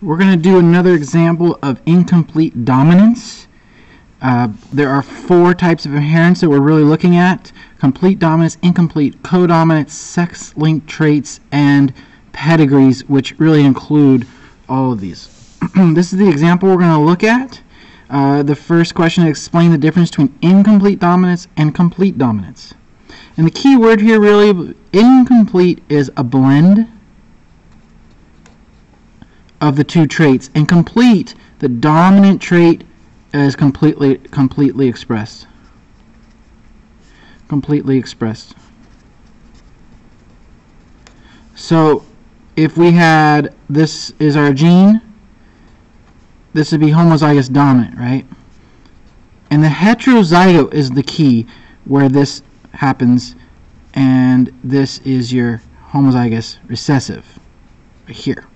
We're going to do another example of incomplete dominance. There are 4 types of inheritance that we're really looking at: complete dominance, incomplete, codominance, sex-linked traits, and pedigrees, which really include all of these. This is the example we're going to look at. The first question is explain the difference between incomplete dominance and complete dominance. And the key word here really, incomplete, is a blend of the 2 traits, and complete, the dominant trait, is completely expressed. Completely expressed. So if we had, this is our gene, this would be homozygous dominant, right? And the heterozygote is the key where this happens, and this is your homozygous recessive right here.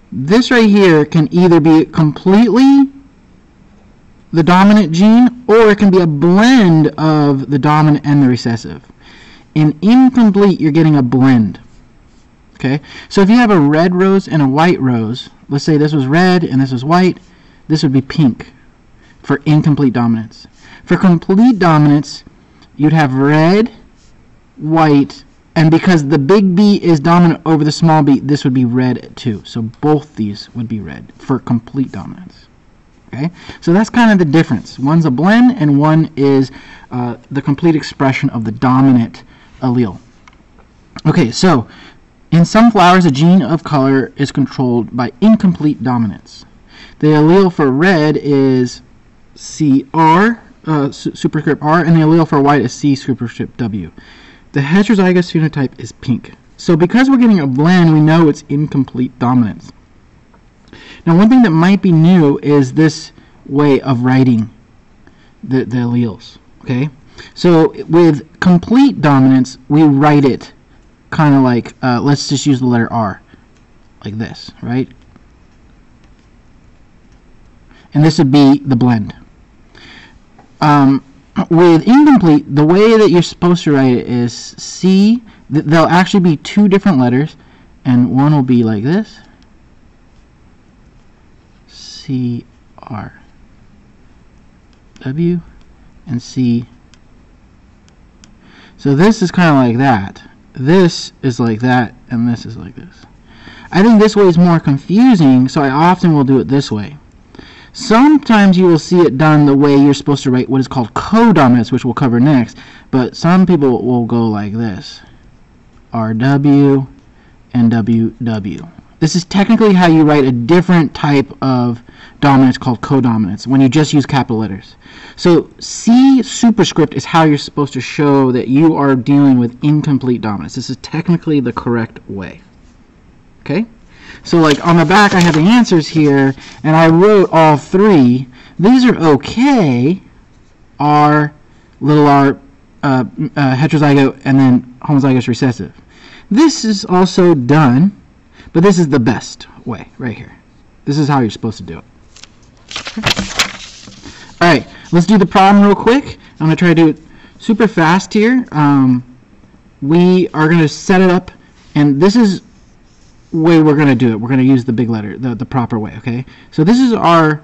This right here can either be completely the dominant gene, or it can be a blend of the dominant and the recessive. In incomplete, you're getting a blend. Okay, so if you have a red rose and a white rose, let's say this was red and this was white, this would be pink for incomplete dominance. For complete dominance, you'd have red, white, and because the big B is dominant over the small b, this would be red too. So both these would be red for complete dominance. Okay, so that's kind of the difference. One's a blend and one is the complete expression of the dominant allele. Okay, so in some flowers, a gene of color is controlled by incomplete dominance. The allele for red is CR, superscript R, and the allele for white is C, superscript W. The heterozygous phenotype is pink. So because we're getting a blend, we know it's incomplete dominance. Now, one thing that might be new is this way of writing the alleles. Okay, so with complete dominance, we write it kind of like, let's just use the letter R, like this, right? And this would be the blend. With incomplete, the way that you're supposed to write it is C. There'll actually be 2 different letters, and one will be like this, CR, W, and C. So this is kind of like that. This is like that, and this is like this. I think this way is more confusing, so I often will do it this way. Sometimes you will see it done the way you're supposed to write what is called codominance, which we'll cover next, but some people will go like this, RW and WW. This is technically how you write a different type of dominance called codominance, when you just use capital letters. So C superscript is how you're supposed to show that you are dealing with incomplete dominance. This is technically the correct way. Okay? So like on the back I have the answers here, and I wrote all 3. These are okay, R, little r, heterozygote, and then homozygous recessive. This is also done, but this is the best way right here. This is how you're supposed to do it. Alright, let's do the problem real quick. I'm going to try to do it super fast here. We are going to set it up, and this is the way we're going to do it. We're going to use the big letter, the proper way, okay? So this is our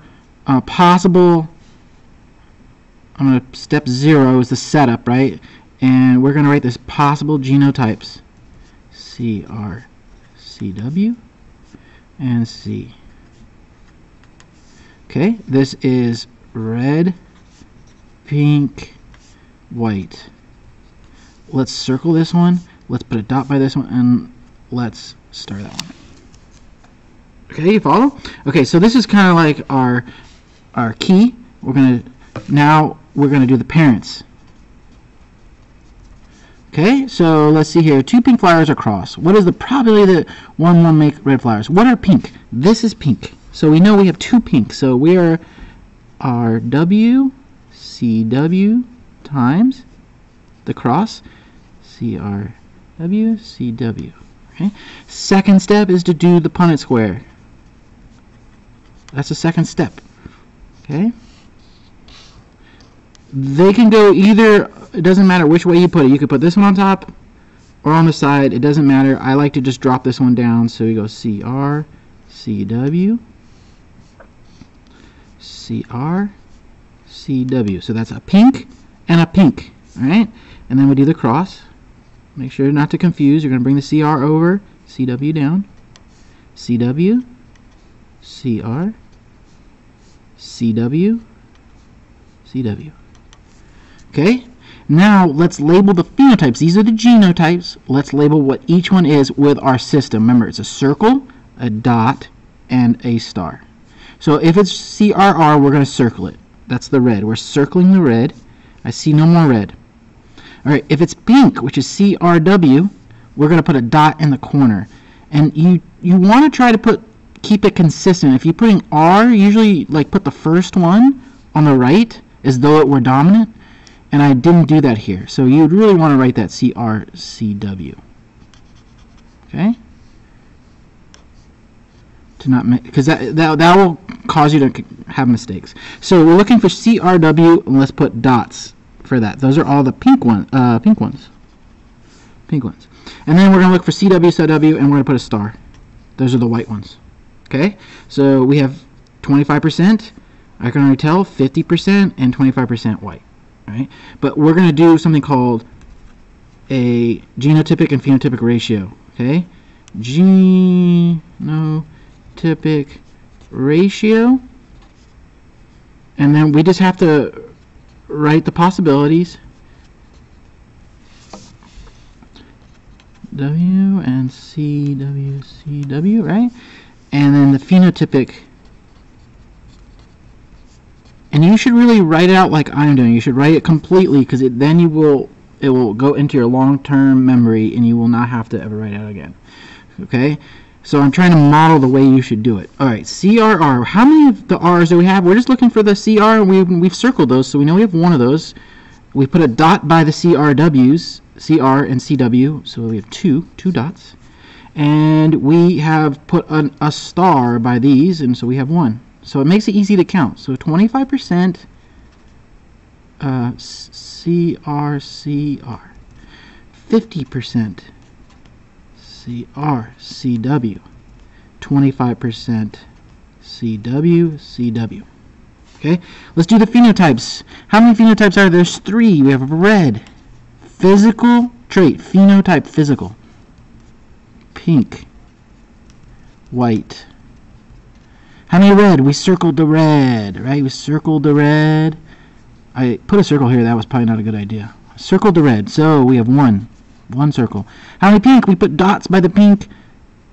possible, I'm going to, step 0 is the setup, right? And we're going to write this possible genotypes, CR, CW, and C. Okay, this is red, pink, white. Let's circle this one, let's put a dot by this one, and let's star that one. Okay, you follow? Okay, so this is kind of like our key. We're gonna do the parents. Okay, so let's see here. 2 pink flowers are crossed. What is the probability that one will make red flowers? What are pink? This is pink. So we know we have 2 pink. So we are RW, CW times the cross, CRW, CW. Okay. Second step is to do the Punnett square. That's the second step. Okay. They can go either, it doesn't matter which way you put it. You could put this one on top or on the side. It doesn't matter. I like to just drop this one down. So we go CR, CW, CR, CW. So that's a pink and a pink. All right, and then we do the cross. Make sure not to confuse. You're going to bring the CR over, CW down, CW, CR, CW, CW. Okay, now let's label the phenotypes. These are the genotypes. Let's label what each one is with our system. Remember, it's a circle, a dot, and a star. So if it's CRR, we're going to circle it. That's the red. We're circling the red. I see no more red. All right, if it's pink, which is CRW, we're going to put a dot in the corner. And you want to try to keep it consistent. If you're putting R, usually like put the first one on the right as though it were dominant. And I didn't do that here. So you'd really want to write that CRCW. Okay? To not, because that will cause you to have mistakes. So we're looking for CRW, and let's put dots for that. Those are all the pink ones. And then we're going to look for CW, CW, and we're going to put a star. Those are the white ones. Okay? So we have 25%, I can already tell, 50%, and 25% white. Right? But we're going to do something called a genotypic and phenotypic ratio. Okay? Genotypic ratio. And then we just have to write the possibilities. W and CW, CW, right? And then the phenotypic. And you should really write it out like I'm doing. You should write it completely, because then it will go into your long-term memory, and you will not have to ever write it out again. Okay? So I'm trying to model the way you should do it. All right, CRR. How many of the R's do we have? We're just looking for the CR, and we've circled those, so we know we have one of those. We put a dot by the CRWs, CR and CW, so we have two dots. And we have put a star by these, and so we have one. So it makes it easy to count. So 25% CR, 50% CR, CW, 25% CW, CW. Okay, let's do the phenotypes. How many phenotypes are there? There's 3. We have red, physical trait, phenotype, physical, pink, white. How many red? We circled the red, right? We circled the red. I put a circle here. That was probably not a good idea. Circled the red. So we have one circle. How many pink? We put dots by the pink.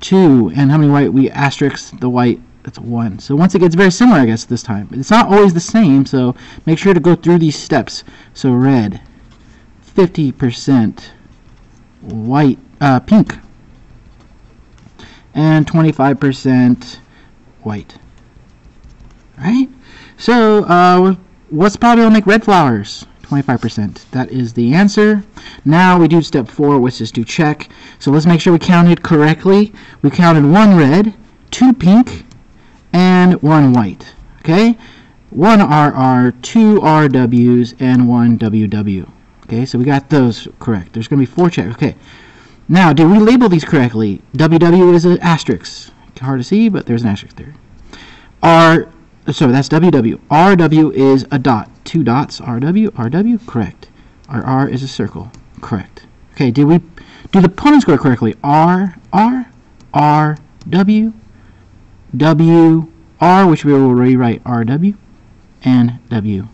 2. And how many white? We asterisk the white. That's 1. So once it gets very similar, I guess, this time. It's not always the same, so make sure to go through these steps. So red, 50% white, pink, and 25% white. Right? So what's probably will make red flowers? 25%. That is the answer. Now we do step 4, which is to check. So let's make sure we counted correctly. We counted 1 red, 2 pink, and 1 white. Okay? 1 RR, 2 RWs, and 1 WW. Okay, so we got those correct. There's going to be 4 checks. Okay. Now, did we label these correctly? WW is an asterisk. Hard to see, but there's an asterisk there. So that's WW. RW is a dot. 2 dots. RW, correct. RR is a circle, correct. Okay, did we do the Punnett square correctly? R, W, W, R, which we will rewrite RW, and W.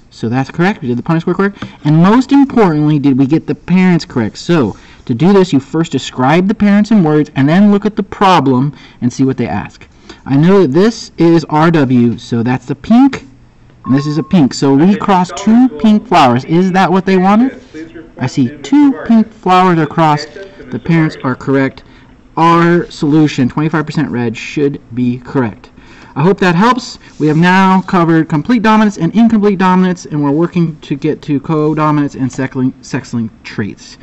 So that's correct. We did the Punnett square correct. And most importantly, did we get the parents correct? So to do this, you first describe the parents in words, and then look at the problem and see what they ask. I know that this is RW, so that's the pink, and this is a pink. So we crossed 2 pink flowers. Is that what they wanted? I see 2 pink flowers across. The parents are correct. Our solution, 25% red, should be correct. I hope that helps. We have now covered complete dominance and incomplete dominance, and we're working to get to codominance and sex-linked traits.